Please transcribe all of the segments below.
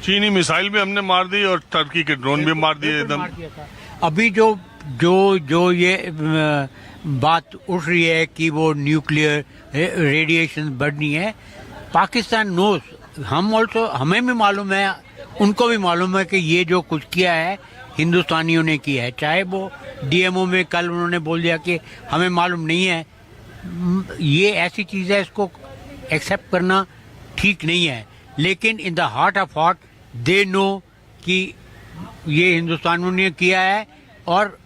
चीनी मिसाइल भी हमने मार दी और टर्की के ड्रोन भी मार दिए एकदम। अभी जो ये बात उठ रही है कि वो न्यूक्लियर रेडिएशन बढ़नी है, पाकिस्तान नोज, हम ऑल्सो, हमें भी मालूम है, उनको भी मालूम है कि ये जो कुछ किया है हिंदुस्तानियों ने किया है। चाहे वो डीएमओ में कल उन्होंने बोल दिया कि हमें मालूम नहीं है, ये ऐसी चीज़ है, इसको एक्सेप्ट करना ठीक नहीं है। लेकिन in the heart of heart they know कि ये हिंदुस्तानियों ने किया है, और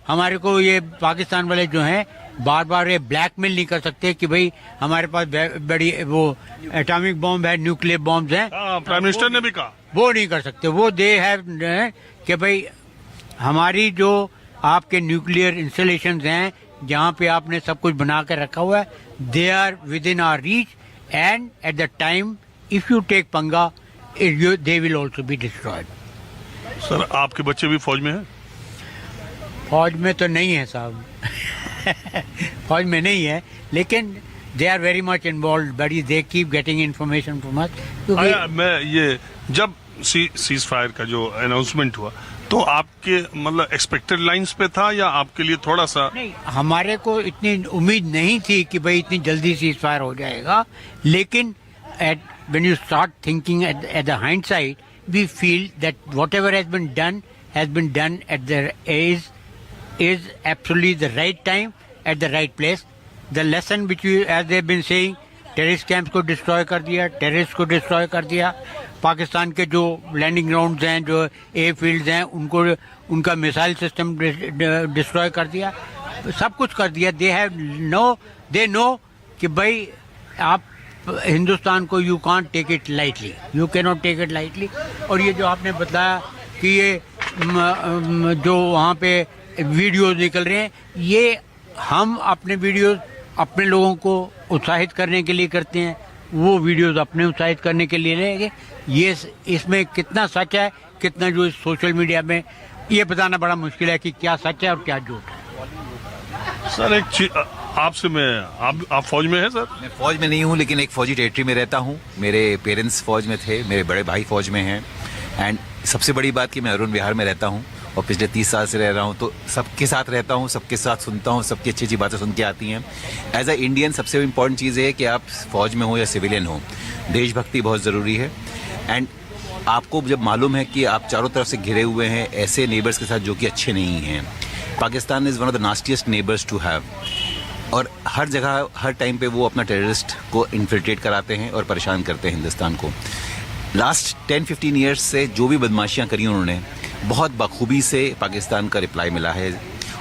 हमारे को ये पाकिस्तान वाले जो हैं बार बार ये ब्लैकमेल नहीं कर सकते कि भाई हमारे पास बड़ी वो एटॉमिक बॉम्ब है, न्यूक्लियर बॉम्ब्स हैं। प्राइम मिनिस्टर ने भी कहा वो नहीं कर सकते। वो दे हैव कि भाई हमारी जो आपके न्यूक्लियर इंस्टॉलेशंस हैं जहाँ पे आपने सब कुछ बना कर रखा हुआ है, they are within our reach, and at the time if you take पंगा they will also be destroyed. Sir आपके बच्चे भी फौज में हैं? फौज में तो नहीं है साहब फौज में नहीं है, लेकिन they are very much involve, बड़ी they keep getting information from us. मैं ये जब सीज फायर का जो अनाउंसमेंट हुआ तो आपके मतलब एक्सपेक्टेड लाइंस पे था या आपके लिए थोड़ा सा? नहीं, हमारे को इतनी उम्मीद नहीं थी कि भाई इतनी जल्दी सीज फायर हो जाएगा, लेकिन when you start thinking at the hindsight, we feel that whatever has been done at the is absolutely the right time at the right place. The lesson which you, as they've been saying, terrorist camps को destroy कर दिया, terrorist को destroy कर दिया, पाकिस्तान के जो landing grounds हैं, जो एयर फील्ड्स हैं, उनको उनका मिसाइल सिस्टम डिस्ट्रॉय कर दिया, सब कुछ कर दिया। दे नो कि भाई आप हिंदुस्तान को you can't take it lightly, you can not take it lightly. और ये जो आपने बताया कि ये जो वहाँ पे वीडियोज निकल रहे हैं, ये हम अपने वीडियोज अपने लोगों को उत्साहित करने के लिए करते हैं, वो वीडियोस अपने उत्साहित करने के लिए लेंगे। ये इसमें कितना सच है, कितना जो सोशल मीडिया में, ये बताना बड़ा मुश्किल है कि क्या सच है और क्या झूठ है। सर एक चीज आपसे आप फौज में हैं सर? मैं फौज में नहीं हूँ, लेकिन एक फौजी टेरिटरी में रहता हूँ। मेरे पेरेंट्स फौज में थे, मेरे बड़े भाई फौज में हैं, एंड सबसे बड़ी बात कि मैं अरुण विहार में रहता हूँ और पिछले 30 साल से रह रहा हूँ, तो सबके साथ रहता हूँ, सबके साथ सुनता हूँ, सबकी अच्छी अच्छी बातें सुन के आती हैं। एज अ इंडियन सबसे इम्पॉर्टेंट चीज़ है कि आप फौज में हो या सिविलियन हो, देशभक्ति बहुत ज़रूरी है। एंड आपको जब मालूम है कि आप चारों तरफ से घिरे हुए हैं ऐसे नेबर्स के साथ जो कि अच्छे नहीं हैं, Pakistan is one of the nastiest neighbours to have, और हर जगह हर टाइम पे वो अपना टेररिस्ट को इन्फिल्ट्रेट कराते हैं और परेशान करते हैं हिंदुस्तान को। लास्ट 10-15 ईयर्स से जो भी बदमाशियाँ करी उन्होंने, बहुत बखूबी से पाकिस्तान का रिप्लाई मिला है।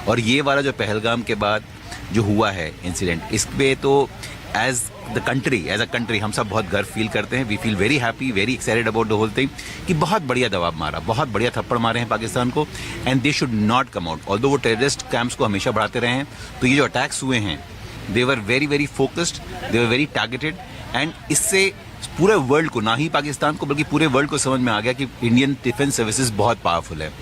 और ये वाला जो पहलगाम के बाद जो हुआ है इंसिडेंट, इस पे तो एज अ कंट्री हम सब बहुत गर्व फील करते हैं। We feel very happy, very excited about the whole thing कि बहुत बढ़िया दबाव मारा, बहुत बढ़िया थप्पड़ मारे हैं पाकिस्तान को, and they should not come out. Although वो टेररिस्ट कैंप्स को हमेशा बढ़ाते रहे हैं, तो ये जो अटैक्स हुए हैं, they were very very focused, they were very targeted, and इससे पूरे वर्ल्ड को, ना ही पाकिस्तान को बल्कि पूरे वर्ल्ड को समझ में आ गया कि इंडियन डिफेंस सर्विसेज बहुत पावरफुल है।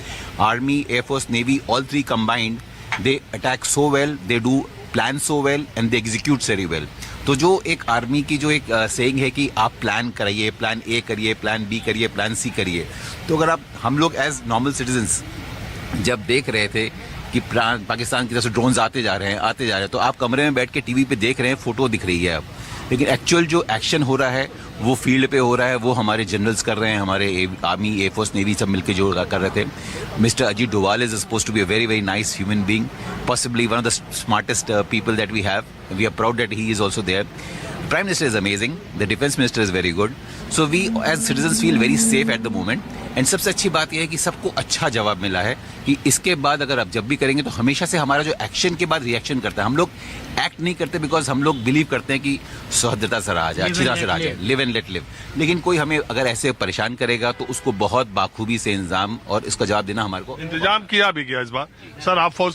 Army, air force, navy, all three combined, they attack so well, they do plan so well, and they execute very well. तो जो एक आर्मी की जो एक सेइंग है कि आप प्लान करिए, प्लान ए करिए, प्लान बी करिए, प्लान सी करिए, तो अगर हम लोग एज नॉर्मल सिटीजन्स जब देख रहे थे कि पाकिस्तान की तरफ से ड्रोन्स आते जा रहे हैं, तो आप कमरे में बैठ के टीवी पे देख रहे हैं, फोटो दिख रही है अब, लेकिन एक्चुअल जो एक्शन हो रहा है वो फील्ड पे हो रहा है, वो हमारे जनरल्स कर रहे हैं, हमारे आर्मी, एयरफोर्स, नेवी सब मिलकर जो कर रहे थे। Mister Ajit Doval is supposed to be a very very nice human being, possibly one of the smartest people that we have. We are proud that he is also there. Prime Minister is amazing. The Defence Minister is very good. So we as citizens feel very safe at the moment. And सबसे अच्छी बात यह है कि सबको अच्छा जवाब मिला है कि इसके बाद अगर आप जब भी करेंगे तो हमेशा से हमारा जो एक्शन के बाद रिएक्शन करता है, हम लोग एक्ट नहीं करते बिकॉज हम लोग बिलीव करते हैं कि सौहार्दता से रहा जाए, अच्छी तरह से रहा जाए, लिव एंड लेट लिव। लेकिन कोई हमें अगर ऐसे परेशान करेगा तो उसको बहुत बाखूबी से इंतजाम और इसका जवाब देना हमारे को। इंतजाम किया भी गया इस बार। सर आप फौज